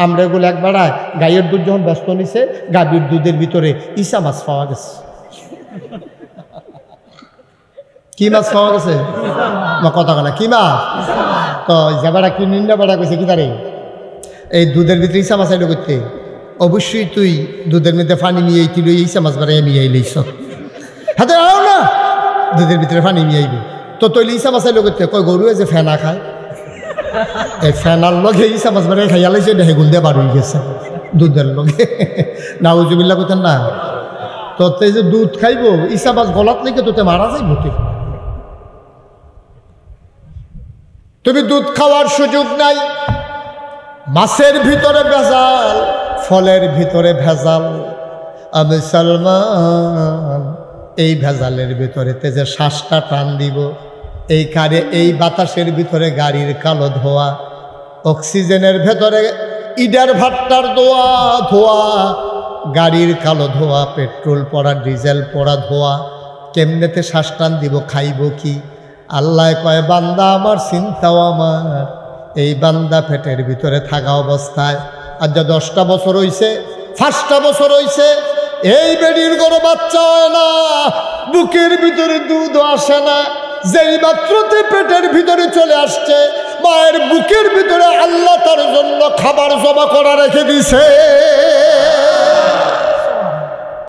আমরা এগুলো এক বেড়ায় গাইয়ের দুধ যখন ব্যস্ত নিছে, গাভীর দুধের ভিতরে ইসা মাছ পাওয়া গেছে। কি মাছ পাওয়া গেছে? কথা না কি মাছ? তো যে বেড়া কি নিন্দা বেড়া কইছে কি তারে এই দুধের ভিতরে ইসা মাছ আইলো করতে? অবশ্যই তুই দুধের মধ্যে পানি নিয়ে তুই ইসা মাছ বেড়াই মিয়াই লইছ। হাতে আও না, দুধের ভিতরে পানি মিয়াইবে তো তৈলি ইসা মাছ আইলো করতে? কয় গরু যে ফেনা খায়, এই ফেনার লগে ইসা মাছ বেড়াই খাইয়া লাইছে, এটা হেগুন দিয়ে বার হয়ে গেছে দুধের লগে। নাউজুবিল্লাহ করতেন না? তো যে দুধ খাইব ইসা মাছ গলাত লেগে তোতে মারা যাইব। তুমি দুধ খাওয়ার সুযোগ নাই। মাছের ভিতরে ভেজাল, ফলের ভিতরে ভেজাল। আমি সালমান এই ভেজালের ভিতরে যে শ্বাসটা টান দিব, এই কারে এই বাতাসের ভিতরে গাড়ির কালো ধোয়া, অক্সিজেনের ভেতরে ইডার ভাট্টার ধোয়া, গাড়ির কালো ধোয়া, পেট্রোল পড়া ডিজেল পড়া ধোয়া, কেমনেতে শ্বাস টান দিব, খাইব কি? আল্লাহ কয় বান্দা আমার, চিন্তাও আমার। এই বান্দা পেটের ভিতরে থাকা অবস্থায় আজ 10টা বছর হইছে, 5টা বছর হইছে, এই বেডির কোনো বাচ্চা হয় না, বুকের ভিতরে দুধ আসে না। যেই মাত্রতে পেটের ভিতরে চলে আসছে, মায়ের বুকের ভিতরে আল্লাহ তার জন্য খাবার জমা করা রেখে দিছে।